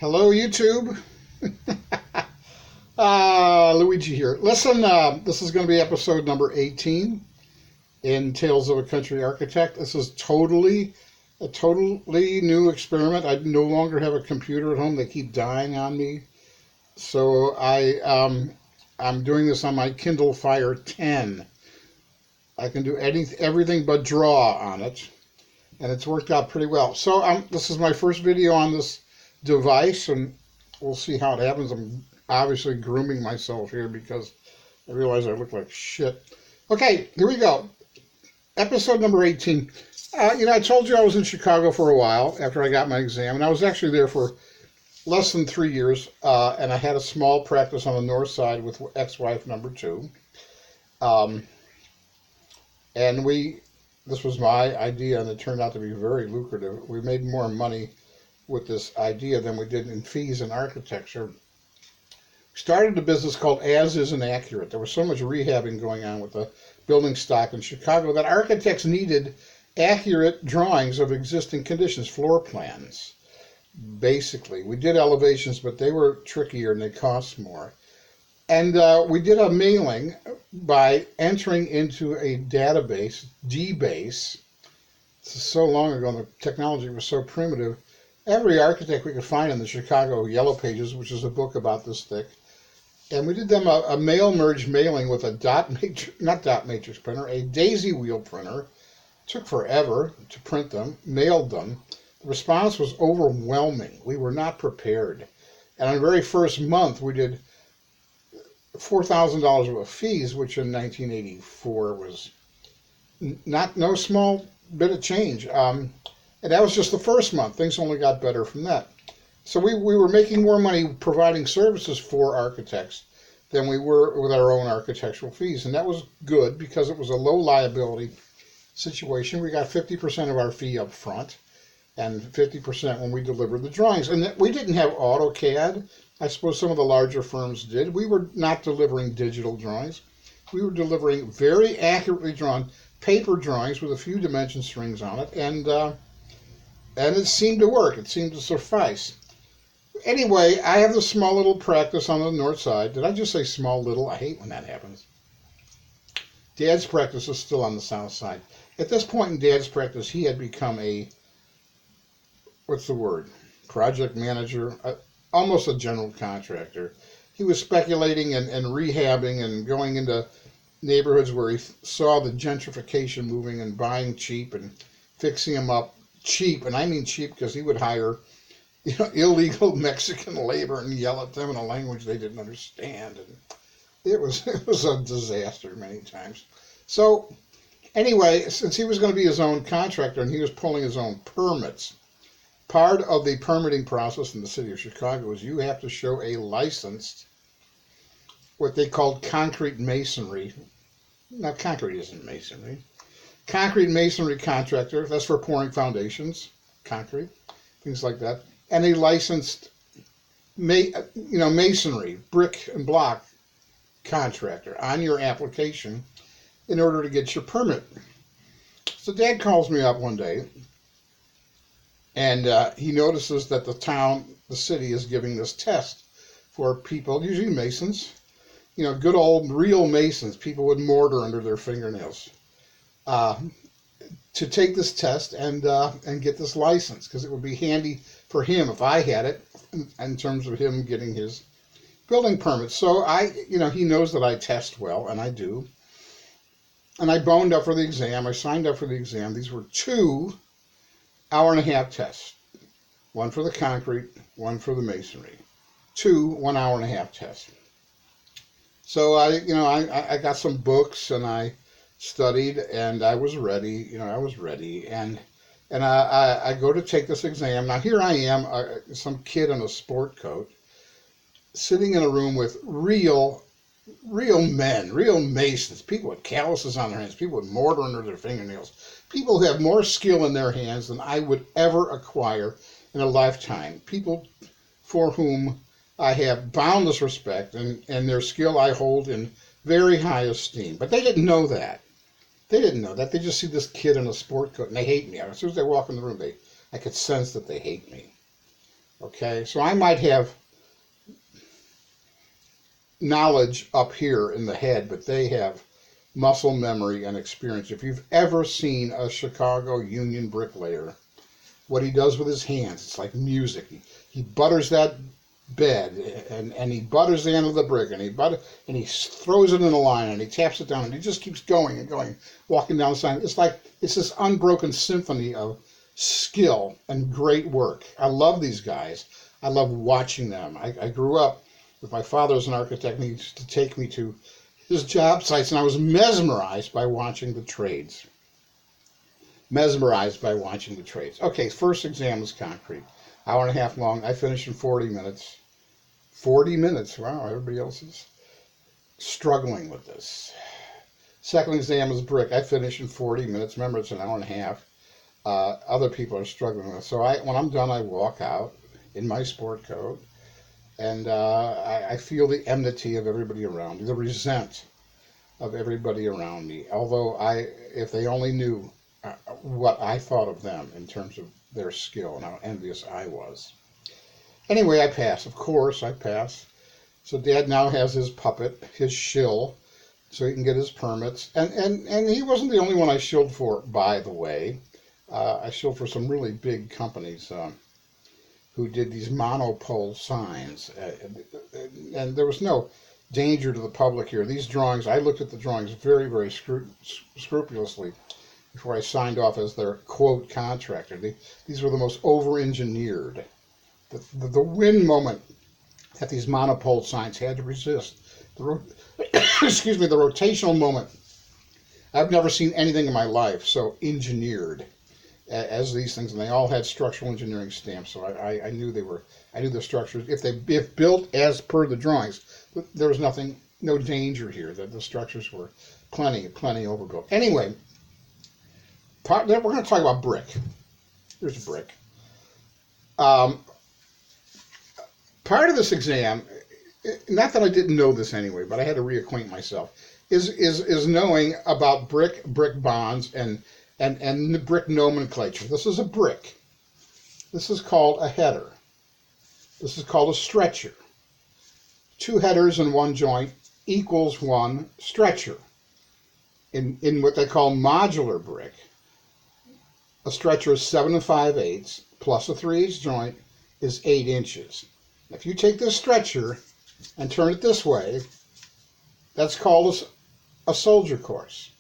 Hello, YouTube. Luigi here. Listen, this is going to be episode number 18 in Tales of a Country Architect. This is a totally new experiment. I no longer have a computer at home. They keep dying on me. So I'm doing this on my Kindle Fire 10. I can do everything but draw on it, and it's worked out pretty well. So this is my first video on this device, and we'll see how it happens. I'm obviously grooming myself here because I realize I look like shit. Okay, here we go. Episode number 18. I told you I was in Chicago for a while after I got my exam, and I was actually there for less than 3 years, and I had a small practice on the north side with ex-wife number 2. And this was my idea, and it turned out to be very lucrative. We made more money with this idea than we did in fees in architecture. Started a business called As Is and Accurate. There was so much rehabbing going on with the building stock in Chicago that architects needed accurate drawings of existing conditions, floor plans. Basically, we did elevations, but they were trickier and they cost more. And we did a mailing by entering into a database, DBase. This is so long ago, and the technology was so primitive. Every architect we could find in the Chicago Yellow Pages, which is a book about this thick. And we did them a mail merge mailing with a not dot matrix printer, a daisy wheel printer. It took forever to print them, mailed them. The response was overwhelming. We were not prepared. And on the very first month, we did $4,000 worth of fees, which in 1984 was no small bit of change. And that was just the first month. Things only got better from that. So we were making more money providing services for architects than we were with our own architectural fees. And that was good because it was a low liability situation. We got 50% of our fee up front and 50% when we delivered the drawings. And we didn't have AutoCAD. I suppose some of the larger firms did. We were not delivering digital drawings. We were delivering very accurately drawn paper drawings with a few dimension strings on it. And it seemed to work. It seemed to suffice. Anyway, I have this small little practice on the north side. Did I just say small little? I hate when that happens. Dad's practice is still on the south side. At this point in Dad's practice, he had become project manager, almost a general contractor. He was speculating and rehabbing and going into neighborhoods where he saw the gentrification moving and buying cheap and fixing them up. Cheap, and I mean cheap because he would hire, illegal Mexican labor and yell at them in a language they didn't understand, and it was a disaster many times. So anyway, since he was going to be his own contractor and he was pulling his own permits, part of the permitting process in the city of Chicago is you have to show a licensed, what they called concrete masonry. Now, concrete isn't masonry. Concrete masonry contractor, that's for pouring foundations, concrete, things like that. And a licensed, masonry, brick and block contractor on your application in order to get your permit. So Dad calls me up one day, and he notices that the city is giving this test for people, usually masons, good old real masons, people with mortar under their fingernails. To take this test and get this license, because it would be handy for him if I had it in terms of him getting his building permit. So he knows that I test well, and I do. And I boned up for the exam. I signed up for the exam. These were 2 hour-and-a-half tests. One for the concrete, one for the masonry. 2 1-hour-and-a-half tests. So I got some books and I studied, and I was ready. And I go to take this exam. Now here I am, some kid in a sport coat, sitting in a room with real men, real masons, people with calluses on their hands, people with mortar under their fingernails, people who have more skill in their hands than I would ever acquire in a lifetime, people for whom I have boundless respect, and their skill I hold in very high esteem. But they didn't know that. They just see this kid in a sport coat, and they hate me. As soon as they walk in the room, I could sense that they hate me. Okay, so I might have knowledge up here in the head, but they have muscle memory and experience. If you've ever seen a Chicago Union bricklayer, what he does with his hands, it's like music. He butters that bed, and he butters the end of the brick, and he throws it in a line, and he taps it down, and he just keeps going and going, walking down the side. It's this unbroken symphony of skill and great work. I love these guys. I love watching them. I grew up with my father as an architect, and he used to take me to his job sites, and I was mesmerized by watching the trades. Mesmerized by watching the trades. Okay, first exam was concrete. Hour and a half long. I finished in 40 minutes. 40 minutes. Wow, everybody else is struggling with this. Second exam was brick. I finished in 40 minutes. Remember, it's an hour and a half. Other people are struggling with it. So when I'm done, I walk out in my sport coat, and I feel the enmity of everybody around me, the resent of everybody around me. Although if they only knew what I thought of them in terms of their skill and how envious I was. Anyway, I pass. Of course, I pass. So Dad now has his puppet, his shill, so he can get his permits. And he wasn't the only one I shilled for, by the way. I shilled for some really big companies who did these monopole signs. And there was no danger to the public here. These drawings, I looked at the drawings very, very scrupulously before I signed off as their, quote, contractor. These were the most over-engineered. The win moment that these monopole signs had to resist. Excuse me, the rotational moment. I've never seen anything in my life so engineered as these things, and they all had structural engineering stamps, so I knew I knew the structures. If built as per the drawings, there was no danger here. That the structures were plenty overbuilt. Anyway, we're going to talk about brick. Here's a brick. Part of this exam, not that I didn't know this anyway, but I had to reacquaint myself, is knowing about brick bonds, and brick nomenclature. This is a brick. This is called a header. This is called a stretcher. 2 headers and 1 joint equals 1 stretcher. In what they call modular brick, a stretcher is 7 5/8 plus a 3/8 joint is 8 inches. If you take this stretcher and turn it this way, that's called a soldier course.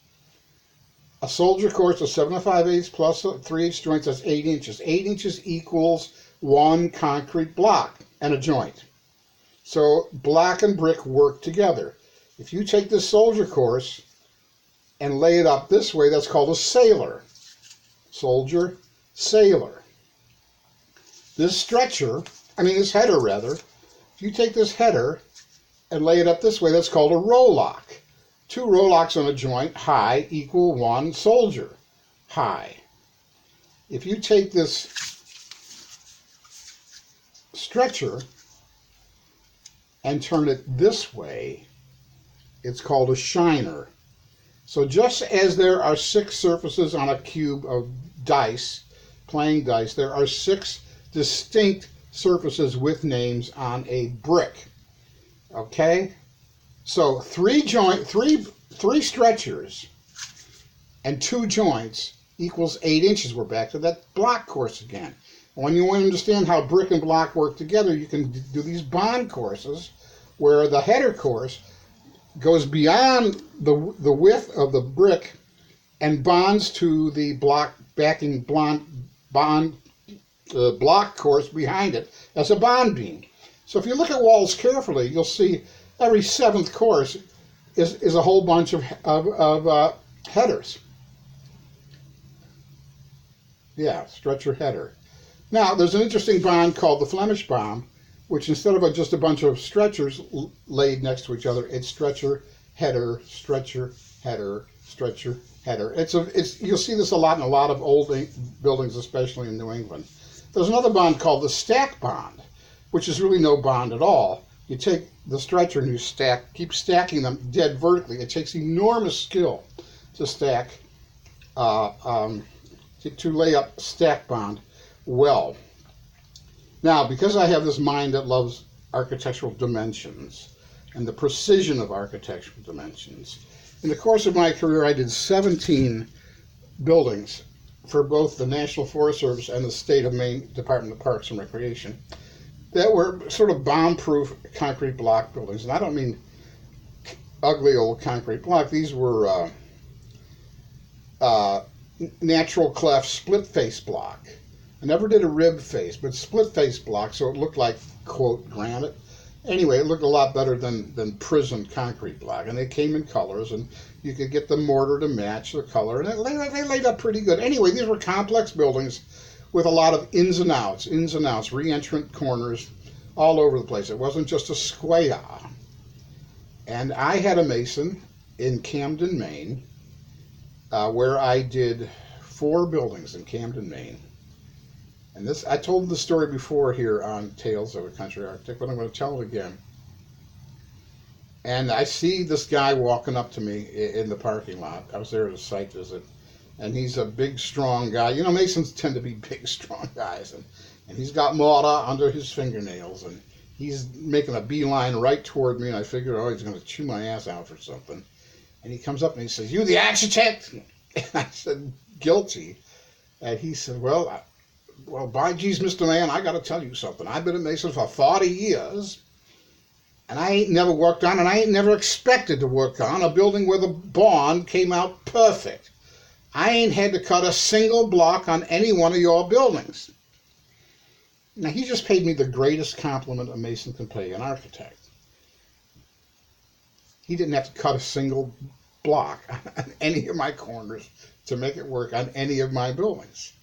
A soldier course is 7 5/8 plus 3/8 joints, that's 8 inches. 8 inches equals 1 concrete block and a joint. So block and brick work together. If you take this soldier course and lay it up this way, that's called a sailor. Soldier, sailor. This header rather, if you take this header and lay it up this way, that's called a rowlock. 2 rowlocks on a joint, high, equal 1 soldier, high. If you take this stretcher and turn it this way, it's called a shiner. So just as there are 6 surfaces on a cube of dice, playing dice, there are 6 distinct surfaces with names on a brick. Okay? So 3 stretchers and 2 joints equals 8 inches. We're back to that block course again. And when you want to understand how brick and block work together, you can do these bond courses where the header course goes beyond the width of the brick and bonds to the block block course behind it as a bond beam. So if you look at walls carefully, you'll see every 7th course is a whole bunch of headers. Yeah, stretcher header. Now, there's an interesting bond called the Flemish bond, which instead of just a bunch of stretchers laid next to each other, it's stretcher, header, stretcher, header, stretcher, header. You'll see this a lot in a lot of old buildings, especially in New England. There's another bond called the stack bond, which is really no bond at all. You take the stretcher and you keep stacking them dead vertically. It takes enormous skill to stack, to lay up stack bond well. Now, because I have this mind that loves architectural dimensions and the precision of architectural dimensions, in the course of my career, I did 17 buildings for both the National Forest Service and the State of Maine Department of Parks and Recreation that were sort of bomb-proof concrete block buildings. And I don't mean ugly old concrete block. These were natural cleft split face block. I never did a rib face, but split face block, so it looked like, quote, granite. Anyway, it looked a lot better than prison concrete block. And they came in colors, and you could get the mortar to match the color, and they laid up pretty good. Anyway, these were complex buildings with a lot of ins and outs, re-entrant corners all over the place. It wasn't just a square. And I had a mason in Camden, Maine, where I did 4 buildings in Camden, Maine. And this, I told the story before here on Tales of a Country Architect, but I'm going to tell it again. And I see this guy walking up to me in the parking lot. I was there at a site visit. And he's a big, strong guy. You know, masons tend to be big, strong guys. And he's got mortar under his fingernails. And he's making a beeline right toward me. And I figured, oh, he's going to chew my ass out for something. And he comes up and he says, "You the architect?" And I said, "Guilty." And he said, well, by geez, Mr. Man, I got to tell you something. I've been a mason for 40 years, and I ain't never worked on, and I ain't never expected to work on, a building where the bond came out perfect. I ain't had to cut a single block on any one of your buildings. Now, he just paid me the greatest compliment a mason can pay an architect. He didn't have to cut a single block on any of my corners to make it work on any of my buildings.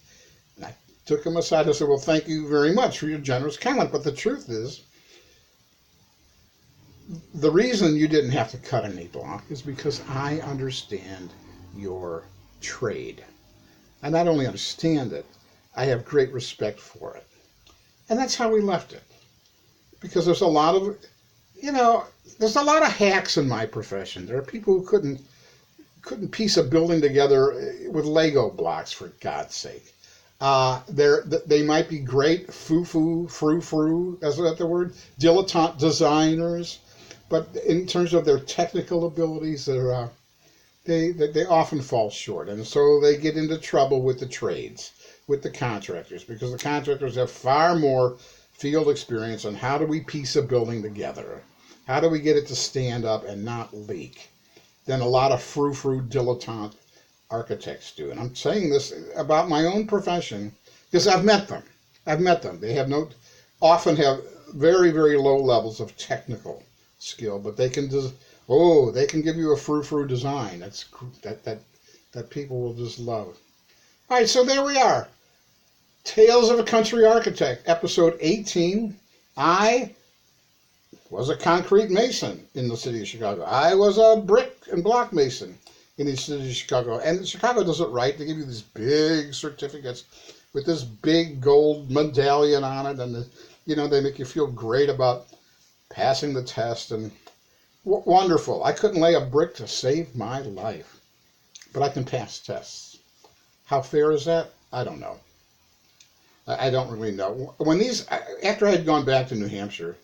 And I took him aside and said, well, thank you very much for your generous comment. But the truth is, the reason you didn't have to cut any block is because I understand your trade. I not only understand it, I have great respect for it. And that's how we left it. Because there's a lot of, there's a lot of hacks in my profession. There are people who couldn't piece a building together with Lego blocks, for God's sake. They might be great frou-frou, is that the word? Dilettante designers, but in terms of their technical abilities, they often fall short, and so they get into trouble with the trades, with the contractors, because the contractors have far more field experience on how do we piece a building together, how do we get it to stand up and not leak, than a lot of frou-frou dilettante architects do. And I'm saying this about my own profession because I've met them. They often have very, very low levels of technical skill, but they can give you a frou-frou design. That people will just love. All right, so there we are. Tales of a Country Architect, episode 18. I was a concrete mason in the city of Chicago. I was a brick and block mason in the city of Chicago. And Chicago does it right. They give you these big certificates with this big gold medallion on it. And, they make you feel great about passing the test. And wonderful. I couldn't lay a brick to save my life. But I can pass tests. How fair is that? I don't know. I don't really know. After I had gone back to New Hampshire,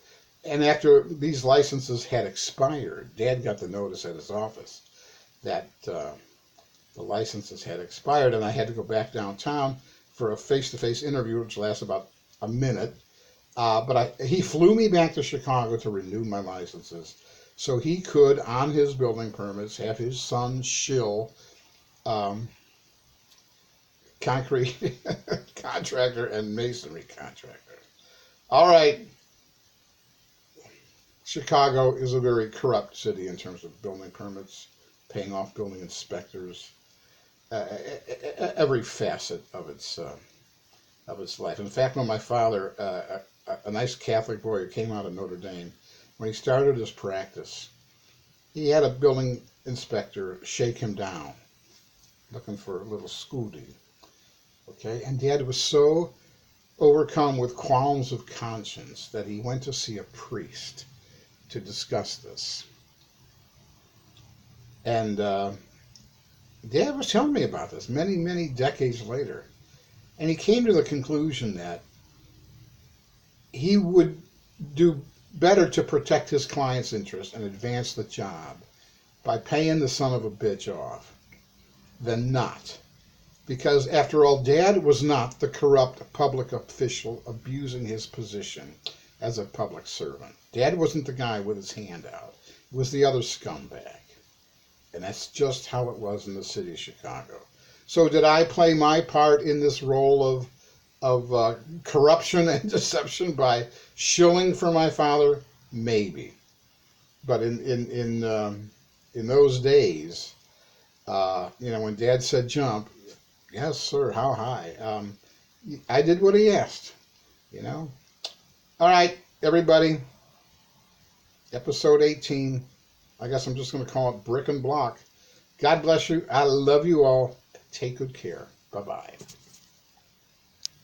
and after these licenses had expired, Dad got the notice at his office that the licenses had expired, and I had to go back downtown for a face-to-face interview, which lasts about a minute. But he flew me back to Chicago to renew my licenses, so he could, on his building permits, have his son shill concrete contractor and masonry contractor. All right. Chicago is a very corrupt city in terms of building permits, paying off building inspectors, every facet of its life. In fact, when my father, a nice Catholic boy who came out of Notre Dame, when he started his practice, he had a building inspector shake him down, looking for a little scooty. Okay, and Dad was so overcome with qualms of conscience that he went to see a priest to discuss this. And Dad was telling me about this many, many decades later. And he came to the conclusion that he would do better to protect his client's interest and advance the job by paying the son of a bitch off than not. Because, after all, Dad was not the corrupt public official abusing his position as a public servant. Dad wasn't the guy with his hand out. It was the other scumbag. And that's just how it was in the city of Chicago. So did I play my part in this role of corruption and deception by shilling for my father? Maybe. But in those days, when Dad said jump, yes, sir, how high? I did what he asked, All right, everybody. Episode 18. I guess I'm just going to call it Brick and Block. God bless you. I love you all. Take good care. Bye-bye.